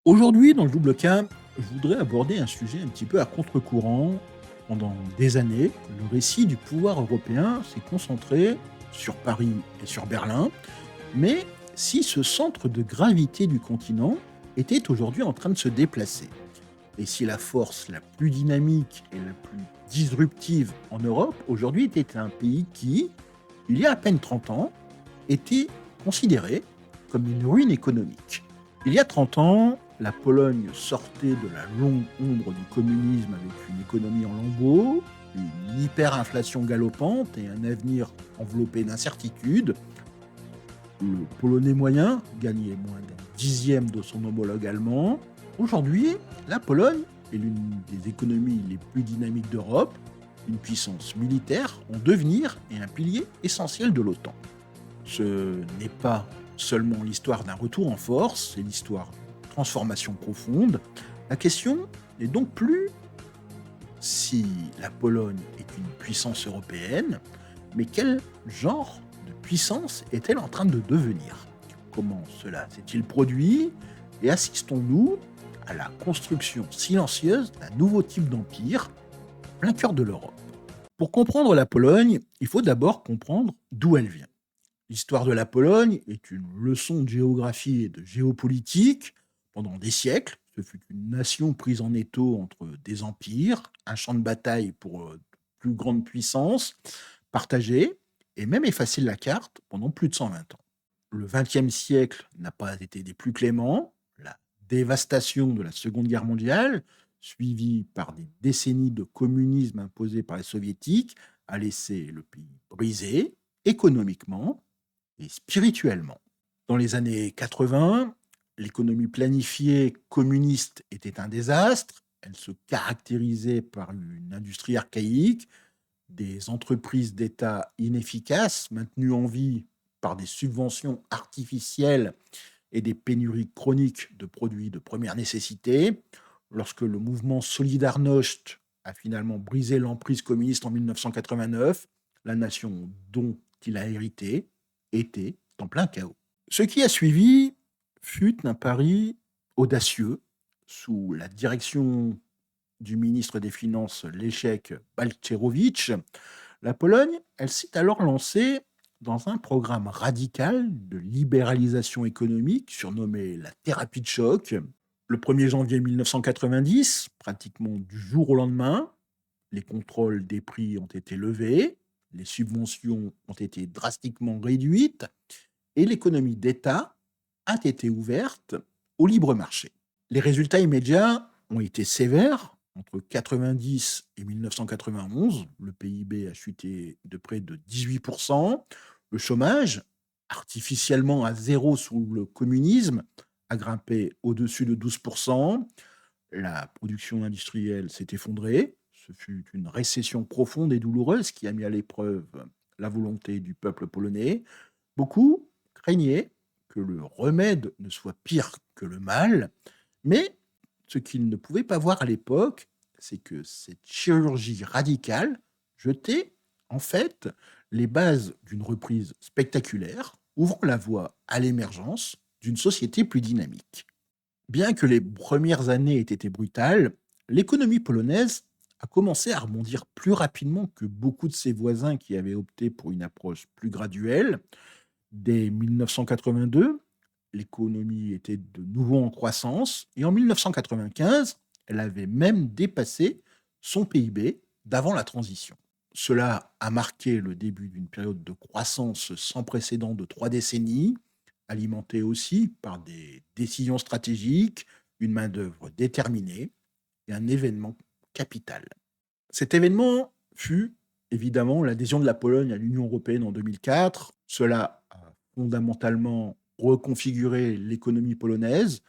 Aujourd'hui, dans le double cas, je voudrais aborder un sujet un petit peu à contre-courant. Pendant des années, le récit du pouvoir européen s'est concentré sur Paris et sur Berlin, mais si ce centre de gravité du continent était aujourd'hui en train de se déplacer, et si la force la plus dynamique et la plus disruptive en Europe aujourd'hui était un pays qui, il y a à peine 30 ans, était considéré comme une ruine économique. Il y a 30 ans, la Pologne sortait de la longue ombre du communisme avec une économie en lambeaux, une hyperinflation galopante et un avenir enveloppé d'incertitudes. Le Polonais moyen gagnait moins d'un dixième de son homologue allemand. Aujourd'hui, la Pologne est l'une des économies les plus dynamiques d'Europe, une puissance militaire en devenir et un pilier essentiel de l'OTAN. Ce n'est pas seulement l'histoire d'un retour en force, c'est l'histoire d'une transformation profonde. La question n'est donc plus si la Pologne est une puissance européenne, mais quel genre de puissance est-elle en train de devenir? Comment cela s'est-il produit? Et assistons-nous à la construction silencieuse d'un nouveau type d'empire, en plein cœur de l'Europe? Pour comprendre la Pologne, il faut d'abord comprendre d'où elle vient. L'histoire de la Pologne est une leçon de géographie et de géopolitique. Pendant des siècles, ce fut une nation prise en étau entre des empires, un champ de bataille pour plus grande puissance, partagée et même effacer de la carte pendant plus de 120 ans. Le XXe siècle n'a pas été des plus cléments. La dévastation de la Seconde Guerre mondiale, suivie par des décennies de communisme imposé par les soviétiques, a laissé le pays brisé économiquement et spirituellement. Dans les années 80, l'économie planifiée communiste était un désastre. Elle se caractérisait par une industrie archaïque, des entreprises d'État inefficaces, maintenues en vie par des subventions artificielles et des pénuries chroniques de produits de première nécessité. Lorsque le mouvement Solidarność a finalement brisé l'emprise communiste en 1989, la nation dont il a hérité était en plein chaos. Ce qui a suivi fut un pari audacieux sous la direction du ministre des Finances Leszek Balcerowicz. La Pologne, elle s'est alors lancée dans un programme radical de libéralisation économique surnommé la thérapie de choc. Le 1er janvier 1990, pratiquement du jour au lendemain, les contrôles des prix ont été levés, les subventions ont été drastiquement réduites et l'économie d'État a été ouverte au libre marché. Les résultats immédiats ont été sévères. Entre 90 et 1991, le PIB a chuté de près de 18%. Le chômage, artificiellement à zéro sous le communisme, a grimpé au-dessus de 12%. La production industrielle s'est effondrée. Ce fut une récession profonde et douloureuse qui a mis à l'épreuve la volonté du peuple polonais. Beaucoup craignaient que le remède ne soit pire que le mal, mais ce qu'ils ne pouvaient pas voir à l'époque, c'est que cette chirurgie radicale jetait en fait les bases d'une reprise spectaculaire, ouvrant la voie à l'émergence d'une société plus dynamique. Bien que les premières années aient été brutales, l'économie polonaise a commencé à rebondir plus rapidement que beaucoup de ses voisins qui avaient opté pour une approche plus graduelle. Dès 1982, l'économie était de nouveau en croissance et en 1995, elle avait même dépassé son PIB d'avant la transition. Cela a marqué le début d'une période de croissance sans précédent de 3 décennies, alimentée aussi par des décisions stratégiques, une main-d'œuvre déterminée et un événement capital. Cet événement fut évidemment l'adhésion de la Pologne à l'Union européenne en 2004. Cela a fondamentalement reconfiguré l'économie polonaise.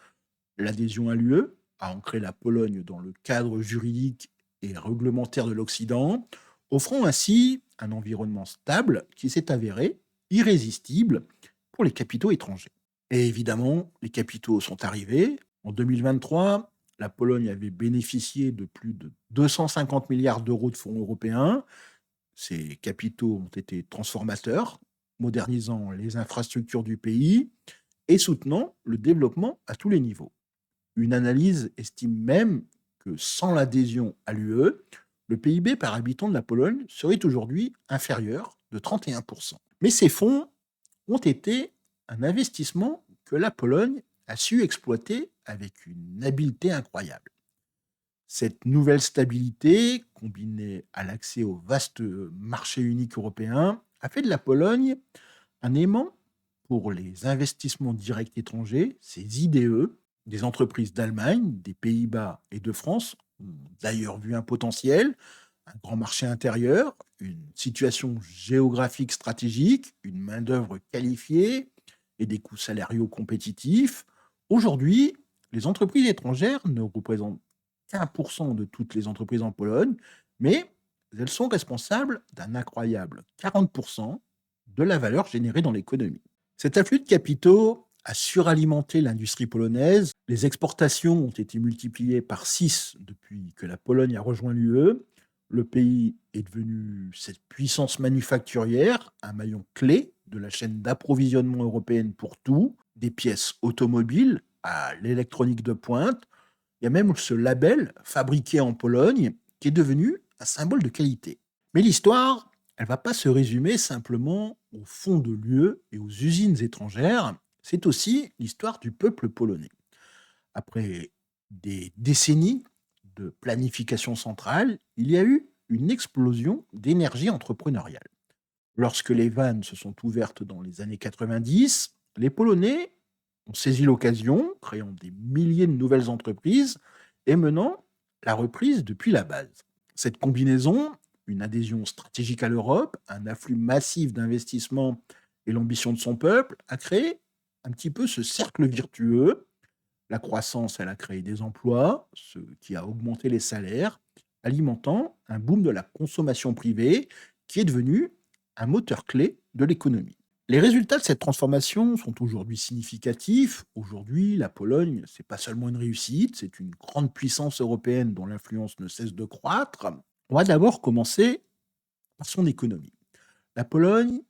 L'adhésion à l'UE a ancré la Pologne dans le cadre juridique et réglementaire de l'Occident, offrant ainsi un environnement stable qui s'est avéré irrésistible pour les capitaux étrangers. Et évidemment, les capitaux sont arrivés. En 2023, la Pologne avait bénéficié de plus de 250 milliards d'euros de fonds européens. Ces capitaux ont été transformateurs, modernisant les infrastructures du pays et soutenant le développement à tous les niveaux. Une analyse estime même que sans l'adhésion à l'UE, le PIB par habitant de la Pologne serait aujourd'hui inférieur de 31%. Mais ces fonds ont été un investissement que la Pologne a su exploiter avec une habileté incroyable. Cette nouvelle stabilité, combinée à l'accès au vaste marché unique européen, a fait de la Pologne un aimant pour les investissements directs étrangers. Ces IDE, des entreprises d'Allemagne, des Pays-Bas et de France, ont d'ailleurs vu un potentiel, un grand marché intérieur, une situation géographique stratégique, une main-d'œuvre qualifiée et des coûts salariaux compétitifs. Aujourd'hui, les entreprises étrangères ne représentent qu'1% de toutes les entreprises en Pologne, mais elles sont responsables d'un incroyable 40% de la valeur générée dans l'économie. Cet afflux de capitaux a suralimenté l'industrie polonaise. Les exportations ont été multipliées par 6 depuis que la Pologne a rejoint l'UE. Le pays est devenu cette puissance manufacturière, un maillon clé de la chaîne d'approvisionnement européenne pour tout, des pièces automobiles à l'électronique de pointe. Il y a même ce label fabriqué en Pologne qui est devenu un symbole de qualité. Mais l'histoire, elle ne va pas se résumer simplement au fond de l'UE et aux usines étrangères. C'est aussi l'histoire du peuple polonais. Après des décennies de planification centrale, il y a eu une explosion d'énergie entrepreneuriale. Lorsque les vannes se sont ouvertes dans les années 90, les Polonais ont saisi l'occasion, créant des milliers de nouvelles entreprises et menant la reprise depuis la base. Cette combinaison, une adhésion stratégique à l'Europe, un afflux massif d'investissements et l'ambition de son peuple, a créé un petit peu ce cercle virtueux. La croissance, elle a créé des emplois, ce qui a augmenté les salaires, alimentant un boom de la consommation privée qui est devenu un moteur clé de l'économie. Les résultats de cette transformation sont aujourd'hui significatifs. Aujourd'hui, la Pologne, c'est pas seulement une réussite, c'est une grande puissance européenne dont l'influence ne cesse de croître. On va d'abord commencer par son économie. La Pologne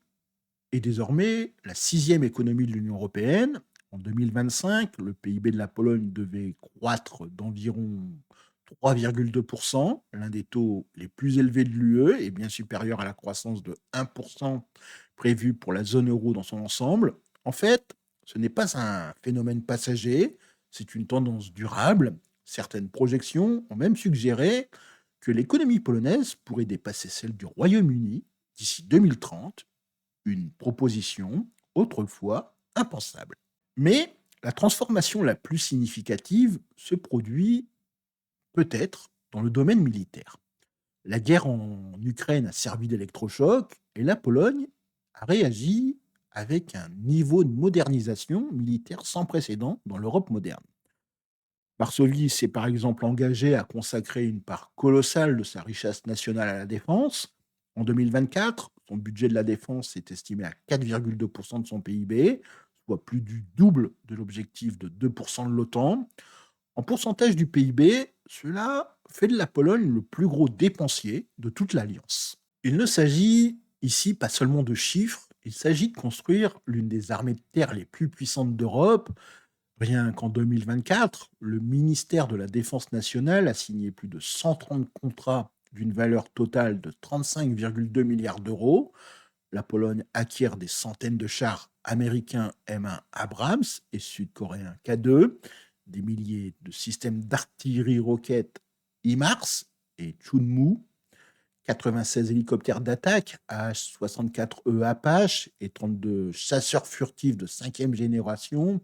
est désormais la sixième économie de l'Union européenne. En 2025, le PIB de la Pologne devait croître d'environ 3,2%, l'un des taux les plus élevés de l'UE et bien supérieur à la croissance de 1% prévue pour la zone euro dans son ensemble. En fait, ce n'est pas un phénomène passager, c'est une tendance durable. Certaines projections ont même suggéré que l'économie polonaise pourrait dépasser celle du Royaume-Uni d'ici 2030, une proposition autrefois impensable. Mais la transformation la plus significative se produit peut-être dans le domaine militaire. La guerre en Ukraine a servi d'électrochoc et la Pologne a réagi avec un niveau de modernisation militaire sans précédent dans l'Europe moderne. Varsovie s'est par exemple engagée à consacrer une part colossale de sa richesse nationale à la défense. En 2024, son budget de la défense est estimé à 4,2% de son PIB, soit plus du double de l'objectif de 2% de l'OTAN. En pourcentage du PIB, cela fait de la Pologne le plus gros dépensier de toute l'Alliance. Il ne s'agit ici pas seulement de chiffres, il s'agit de construire l'une des armées de terre les plus puissantes d'Europe. Rien qu'en 2024, le ministère de la Défense nationale a signé plus de 130 contrats d'une valeur totale de 35,2 milliards d'euros. La Pologne acquiert des centaines de chars américains M1 Abrams et sud-coréens K2, des milliers de systèmes d'artillerie roquettes HIMARS et Chunmoo, 96 hélicoptères d'attaque AH-64E Apache et 32 chasseurs furtifs de 5e génération,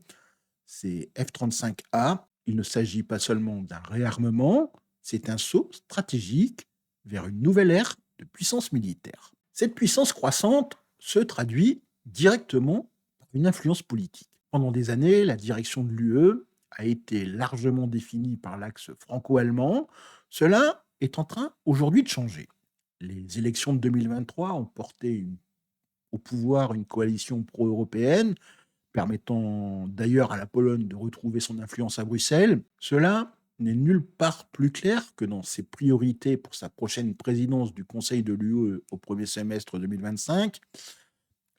c'est F-35A. Il ne s'agit pas seulement d'un réarmement, c'est un saut stratégique vers une nouvelle ère de puissance militaire. Cette puissance croissante se traduit directement par une influence politique. Pendant des années, la direction de l'UE a été largement définie par l'axe franco-allemand. Cela est en train aujourd'hui de changer. Les élections de 2023 ont porté au pouvoir une coalition pro-européenne, permettant d'ailleurs à la Pologne de retrouver son influence à Bruxelles. Cela n'est nulle part plus clair que dans ses priorités pour sa prochaine présidence du Conseil de l'UE au premier semestre 2025.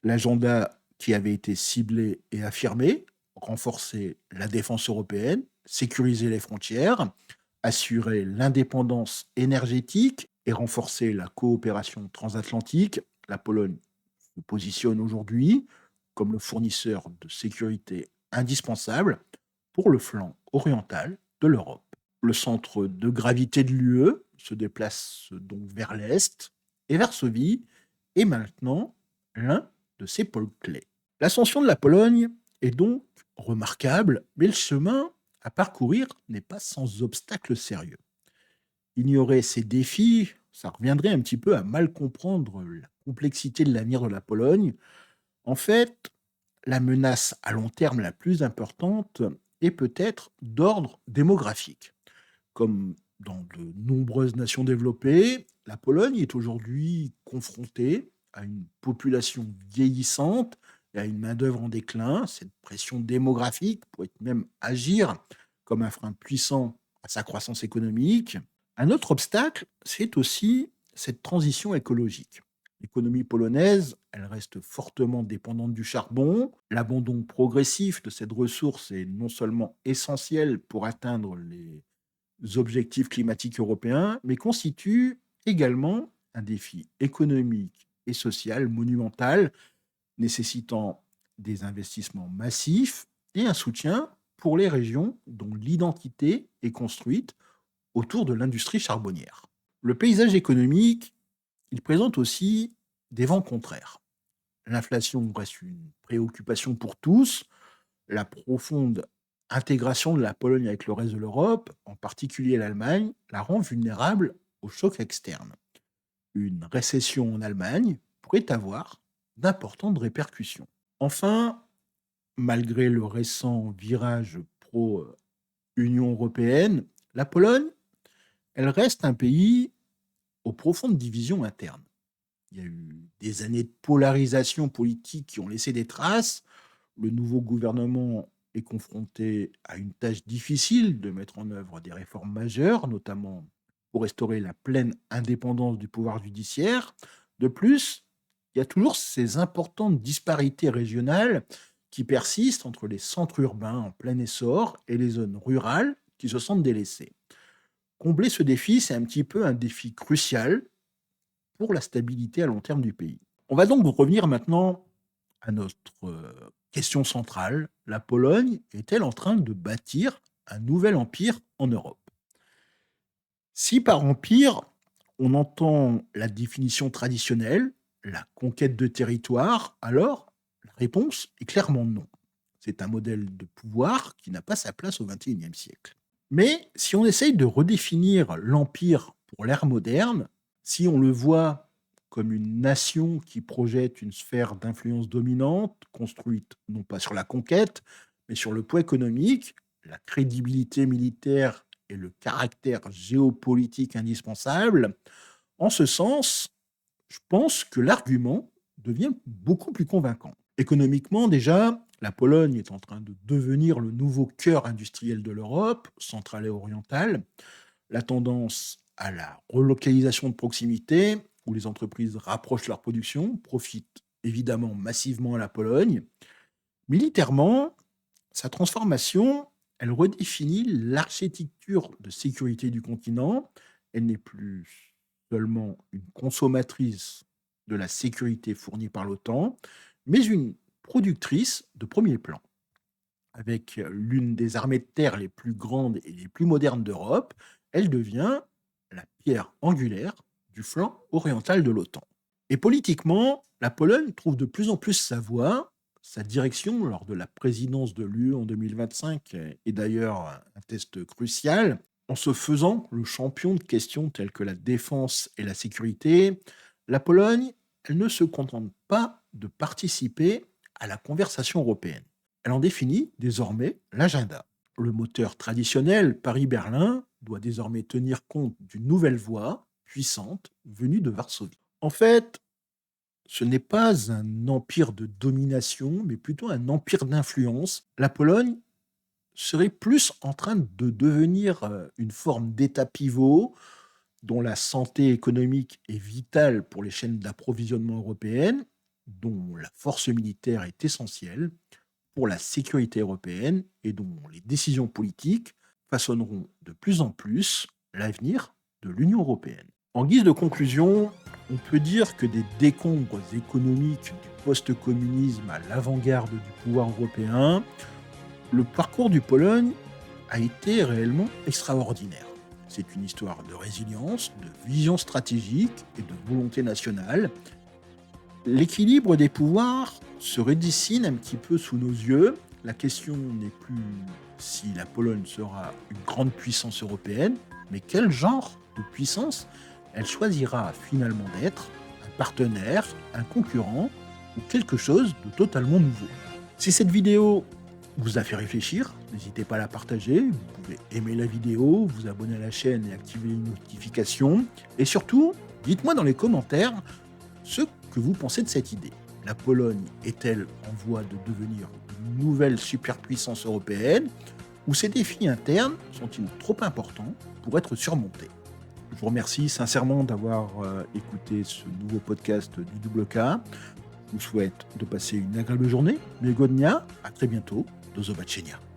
L'agenda qui avait été ciblé et affirmé renforcer la défense européenne, sécuriser les frontières, assurer l'indépendance énergétique et renforcer la coopération transatlantique. La Pologne se positionne aujourd'hui comme le fournisseur de sécurité indispensable pour le flanc oriental de l'Europe. Le centre de gravité de l'UE se déplace donc vers l'Est et Varsovie est maintenant l'un de ses pôles clés. L'ascension de la Pologne est donc remarquable, mais le chemin à parcourir n'est pas sans obstacles sérieux. Ignorer ces défis, ça reviendrait un petit peu à mal comprendre la complexité de l'avenir de la Pologne. En fait, la menace à long terme la plus importante est peut-être d'ordre démographique. Comme dans de nombreuses nations développées, la Pologne est aujourd'hui confrontée à une population vieillissante et à une main-d'œuvre en déclin. Cette pression démographique pourrait même agir comme un frein puissant à sa croissance économique. Un autre obstacle, c'est aussi cette transition écologique. L'économie polonaise, elle reste fortement dépendante du charbon. L'abandon progressif de cette ressource est non seulement essentiel pour atteindre les objectifs climatiques européens, mais constitue également un défi économique et social monumental, nécessitant des investissements massifs et un soutien pour les régions dont l'identité est construite autour de l'industrie charbonnière. Le paysage économique, il présente aussi des vents contraires. L'inflation reste une préoccupation pour tous. La profonde intégration de la Pologne avec le reste de l'Europe, en particulier l'Allemagne, la rend vulnérable aux chocs externes. Une récession en Allemagne pourrait avoir d'importantes répercussions. Enfin, malgré le récent virage pro-Union européenne, la Pologne, elle reste un pays aux profondes divisions internes. Il y a eu des années de polarisation politique qui ont laissé des traces. Le nouveau gouvernement est confronté à une tâche difficile de mettre en œuvre des réformes majeures, notamment pour restaurer la pleine indépendance du pouvoir judiciaire. De plus, il y a toujours ces importantes disparités régionales qui persistent entre les centres urbains en plein essor et les zones rurales qui se sentent délaissées. Combler ce défi, c'est un petit peu un défi crucial pour la stabilité à long terme du pays. On va donc revenir maintenant à notre question centrale. La Pologne est-elle en train de bâtir un nouvel empire en Europe? Si par empire, on entend la définition traditionnelle, la conquête de territoire, alors la réponse est clairement non. C'est un modèle de pouvoir qui n'a pas sa place au XXIe siècle. Mais si on essaye de redéfinir l'empire pour l'ère moderne, si on le voit comme une nation qui projette une sphère d'influence dominante, construite non pas sur la conquête, mais sur le poids économique, la crédibilité militaire et le caractère géopolitique indispensable, en ce sens, je pense que l'argument devient beaucoup plus convaincant. Économiquement, déjà, la Pologne est en train de devenir le nouveau cœur industriel de l'Europe, centrale et orientale. La tendance à la relocalisation de proximité, où les entreprises rapprochent leur production, profite évidemment massivement à la Pologne. Militairement, sa transformation, elle redéfinit l'architecture de sécurité du continent. Elle n'est plus seulement une consommatrice de la sécurité fournie par l'OTAN, mais une productrice de premier plan. Avec l'une des armées de terre les plus grandes et les plus modernes d'Europe, elle devient la pierre angulaire du flanc oriental de l'OTAN. Et politiquement, la Pologne trouve de plus en plus sa voie. Sa direction lors de la présidence de l'UE en 2025 est d'ailleurs un test crucial. En se faisant le champion de questions telles que la défense et la sécurité, la Pologne, elle ne se contente pas de participer à la conversation européenne. Elle en définit désormais l'agenda. Le moteur traditionnel Paris-Berlin doit désormais tenir compte d'une nouvelle voie puissante venue de Varsovie. En fait, ce n'est pas un empire de domination, mais plutôt un empire d'influence. La Pologne serait plus en train de devenir une forme d'État pivot dont la santé économique est vitale pour les chaînes d'approvisionnement européennes, dont la force militaire est essentielle pour la sécurité européenne et dont les décisions politiques façonneront de plus en plus l'avenir de l'Union européenne. En guise de conclusion, on peut dire que des décombres économiques du post-communisme à l'avant-garde du pouvoir européen, le parcours du Pologne a été réellement extraordinaire. C'est une histoire de résilience, de vision stratégique et de volonté nationale. L'équilibre des pouvoirs se redessine un petit peu sous nos yeux. La question n'est plus si la Pologne sera une grande puissance européenne, mais quel genre de puissance elle choisira finalement d'être, un partenaire, un concurrent ou quelque chose de totalement nouveau. Si cette vidéo vous a fait réfléchir, n'hésitez pas à la partager, vous pouvez aimer la vidéo, vous abonner à la chaîne et activer les notifications. Et surtout, dites-moi dans les commentaires ce que vous pensez de cette idée. La Pologne est-elle en voie de devenir une nouvelle superpuissance européenne ou ses défis internes sont-ils trop importants pour être surmontés? Je vous remercie sincèrement d'avoir écouté ce nouveau podcast du Double K. Je vous souhaite de passer une agréable journée. Miłego dnia, à très bientôt. Do zobaczenia.